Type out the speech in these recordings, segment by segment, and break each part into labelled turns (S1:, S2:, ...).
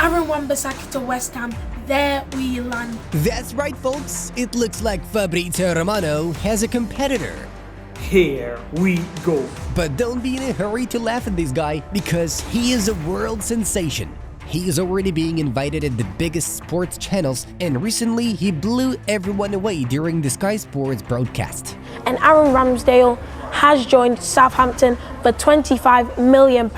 S1: Aaron Wan-Bissaka to West Ham, there we land.
S2: That's right, folks. It looks like Fabrizio Romano has a competitor.
S3: Here we go.
S2: But don't be in a hurry to laugh at this guy, because he is a world sensation. He is already being invited at the biggest sports channels, and recently he blew everyone away during the Sky Sports broadcast.
S1: And Aaron Ramsdale has joined Southampton for £25 million.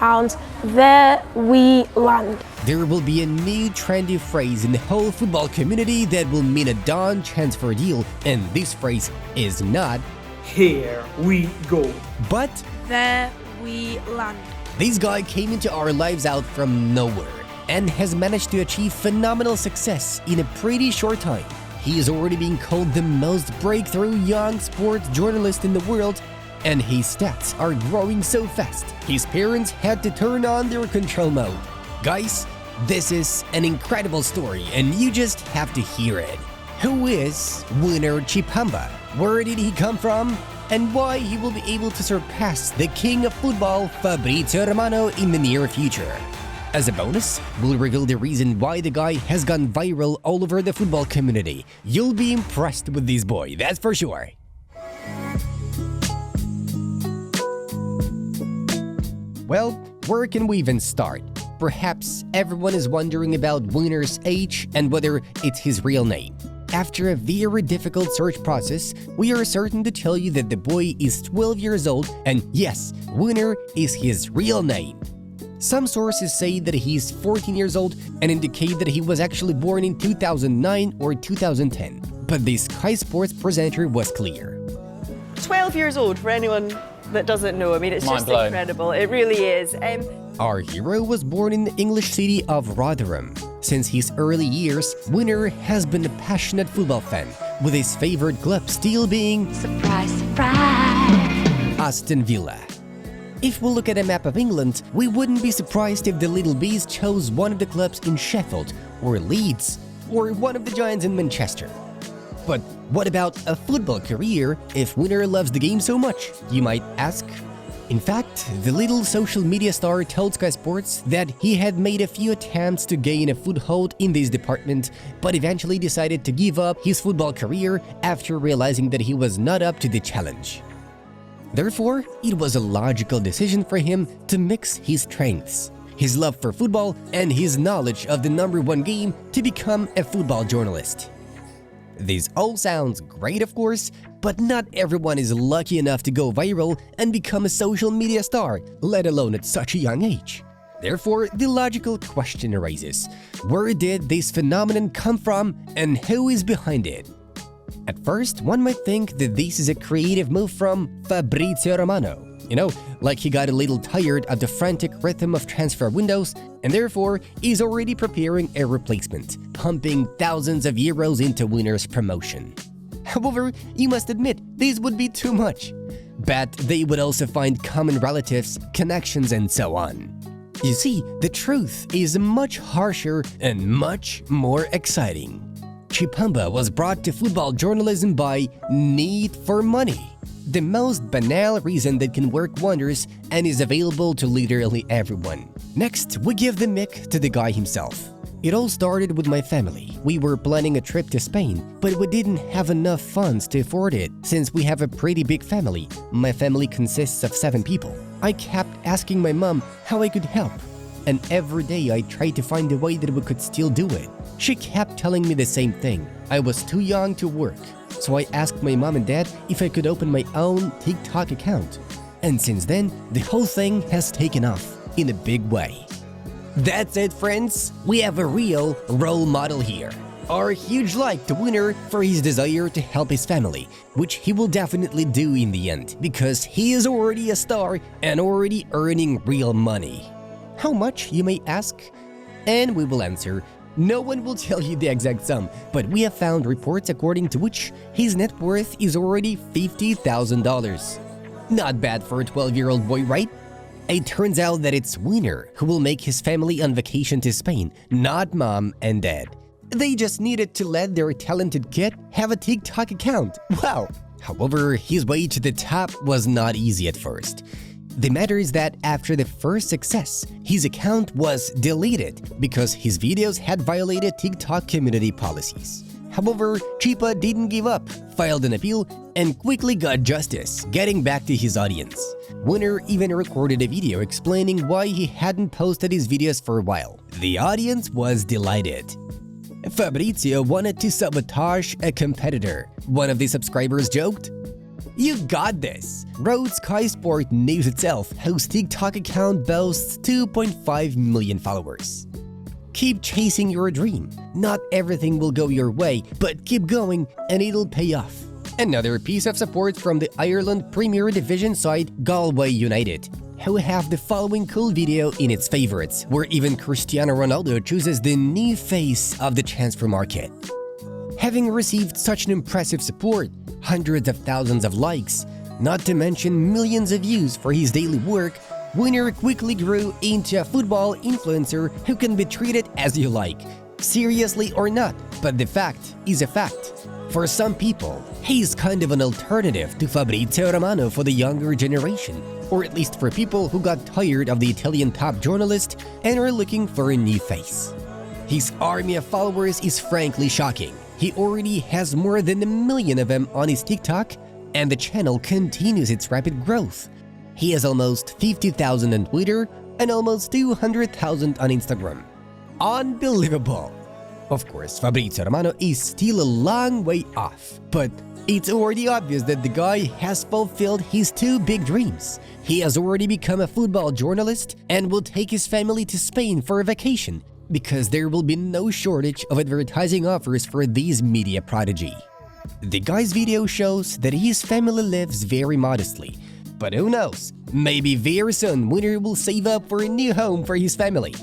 S1: There we land.
S2: There will be a new trendy phrase in the whole football community that will mean a done transfer deal, and this phrase is not
S3: Here we go.
S2: but
S1: There we land.
S2: this guy came into our lives out from nowhere and has managed to achieve phenomenal success in a pretty short time. He is already being called the most breakthrough young sports journalist in the world, and his stats are growing so fast, his parents had to turn on their control mode. Guys, this is an incredible story and you just have to hear it. Who is Winner Tshipamba? Where did he come from? And why he will be able to surpass the king of football, Fabrizio Romano, in the near future. As a bonus, we'll reveal the reason why the guy has gone viral all over the football community. You'll be impressed with this boy, that's for sure. Well, where can we even start? Perhaps everyone is wondering about Winner's age and whether it's his real name. After a very difficult search process, we are certain to tell you that the boy is 12 years old, and yes, Winner is his real name. Some sources say that he's 14 years old and indicate that he was actually born in 2009 or 2010, but the Sky Sports presenter was clear.
S4: 12 years old, for anyone that doesn't know. I mean, it's
S5: Mind
S4: just
S5: blown.
S4: incredible. It really is.
S2: Our hero was born in the English city of Rotherham. Since his early years, Winner has been a passionate football fan, with his favorite club still being
S6: Surprise, surprise.
S2: Aston Villa. If we look at a map of England, we wouldn't be surprised if the Little Bees chose one of the clubs in Sheffield, or Leeds, or one of the Giants in Manchester. But what about a football career if Winner loves the game so much, you might ask? In fact, the little social media star told Sky Sports that he had made a few attempts to gain a foothold in this department, but eventually decided to give up his football career after realizing that he was not up to the challenge. Therefore, it was a logical decision for him to mix his strengths, his love for football and his knowledge of the #1 game, to become a football journalist. This all sounds great, of course, but not everyone is lucky enough to go viral and become a social media star, let alone at such a young age. Therefore, the logical question arises: where did this phenomenon come from and who is behind it? At first, one might think that this is a creative move from Fabrizio Romano. You know, like he got a little tired of the frantic rhythm of transfer windows and therefore is already preparing a replacement, pumping thousands of euros into Winner's promotion. However, you must admit, this would be too much. But they would also find common relatives, connections, and so on. You see, the truth is much harsher and much more exciting. Tshipamba was brought to football journalism by need for money. The most banal reason that can work wonders and is available to literally everyone. Next, we give the mic to the guy himself. It all started with my family. We were planning a trip to Spain, but we didn't have enough funds to afford it since we have a pretty big family. My family consists of 7 people. I kept asking my mom how I could help, and every day I tried to find a way that we could still do it. She kept telling me the same thing. I was too young to work, so I asked my mom and dad if I could open my own TikTok account. And since then, the whole thing has taken off in a big way. That's it, friends. We have a real role model here. Our huge like to Winner for his desire to help his family, which he will definitely do in the end, because he is already a star and already earning real money. How much, you may ask? And we will answer. No one will tell you the exact sum, but we have found reports according to which his net worth is already $50,000. Not bad for a 12-year-old boy, right? It turns out that it's Winner who will make his family on vacation to Spain, not mom and dad. They just needed to let their talented kid have a TikTok account. Wow! However, his way to the top was not easy at first. The matter is that after the first success, his account was deleted because his videos had violated TikTok community policies. However, Tshipamba didn't give up, filed an appeal, and quickly got justice, getting back to his audience. Winner even recorded a video explaining why he hadn't posted his videos for a while. The audience was delighted. Fabrizio wanted to sabotage a competitor. One of the subscribers joked, "You got this!" Road Sky Sport News itself, whose TikTok account boasts 2.5 million followers. Keep chasing your dream. Not everything will go your way, but keep going and it'll pay off. Another piece of support from the Ireland Premier Division side Galway United, who have the following cool video in its favorites, where even Cristiano Ronaldo chooses the new face of the transfer market. Having received such an impressive support, hundreds of thousands of likes, not to mention millions of views for his daily work, Winner quickly grew into a football influencer who can be treated as you like, seriously or not, but the fact is a fact. For some people, he's kind of an alternative to Fabrizio Romano for the younger generation, or at least for people who got tired of the Italian top journalist and are looking for a new face. His army of followers is frankly shocking. He already has more than 1 million of them on his TikTok, and the channel continues its rapid growth. He has almost 50,000 on Twitter and almost 200,000 on Instagram. Unbelievable! Of course, Fabrizio Romano is still a long way off, but it's already obvious that the guy has fulfilled his two big dreams. He has already become a football journalist and will take his family to Spain for a vacation, because there will be no shortage of advertising offers for these media prodigy. The guy's video shows that his family lives very modestly, but who knows, maybe very soon Winner will save up for a new home for his family.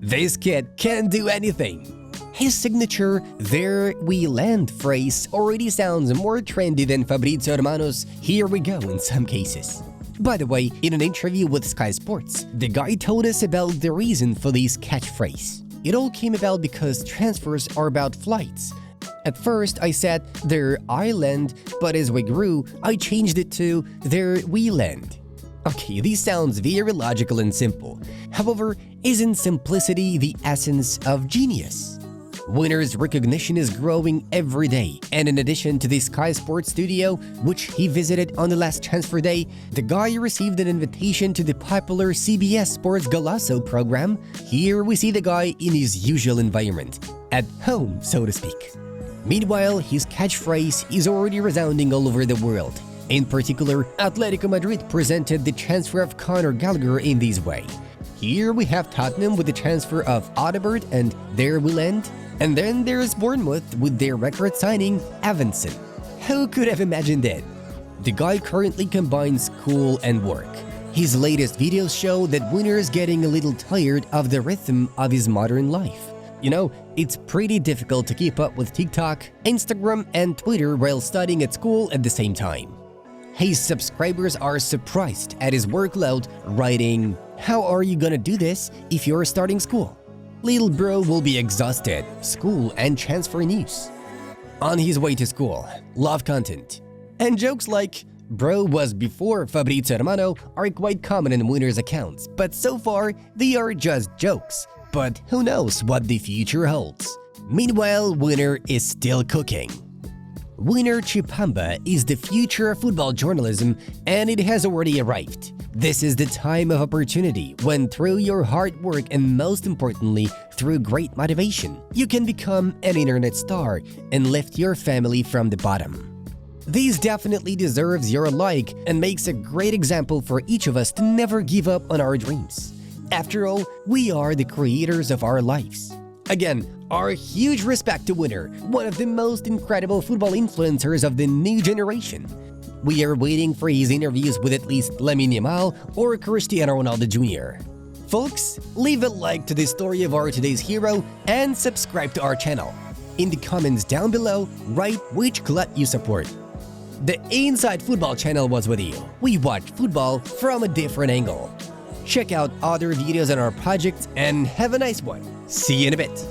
S2: This kid can't do anything. His signature "There we land" phrase already sounds more trendy than Fabrizio Romano's "Here we go" in some cases. By the way, in an interview with Sky Sports, the guy told us about the reason for this catchphrase. It all came about because transfers are about flights. At first, I said "There I land," but as we grew, I changed it to "There we land." Okay, this sounds very logical and simple. However, isn't simplicity the essence of genius? Winner's recognition is growing every day, and in addition to the Sky Sports studio, which he visited on the last transfer day, the guy received an invitation to the popular CBS Sports Golazo program. Here we see the guy in his usual environment, at home, so to speak. Meanwhile, his catchphrase is already resounding all over the world. In particular, Atletico Madrid presented the transfer of Conor Gallagher in this way. Here we have Tottenham with the transfer of Odegaard and "There we'll end." And then there's Bournemouth with their record signing, Evanson. Who could have imagined it? The guy currently combines school and work. His latest videos show that Winner is getting a little tired of the rhythm of his modern life. You know, it's pretty difficult to keep up with TikTok, Instagram, and Twitter while studying at school at the same time. His subscribers are surprised at his workload, writing, "How are you gonna do this if you're starting school? Little bro will be exhausted, school and transfer news." On his way to school, love content. And jokes like, "Bro was before Fabrizio Romano" are quite common in Winner's accounts, but so far they are just jokes. But who knows what the future holds. Meanwhile, Winner is still cooking. Winner Tshipamba is the future of football journalism, and it has already arrived. This is the time of opportunity when, through your hard work and most importantly, through great motivation, you can become an internet star and lift your family from the bottom. This definitely deserves your like and makes a great example for each of us to never give up on our dreams. After all, we are the creators of our lives. Again, our huge respect to Winner, one of the most incredible football influencers of the new generation. We are waiting for his interviews with at least Lamine Yamal or Cristiano Ronaldo Jr. Folks, leave a like to the story of our today's hero and subscribe to our channel. In the comments down below, write which club you support. The Inside Football channel was with you. We watch football from a different angle. Check out other videos on our projects and have a nice one. See you in a bit.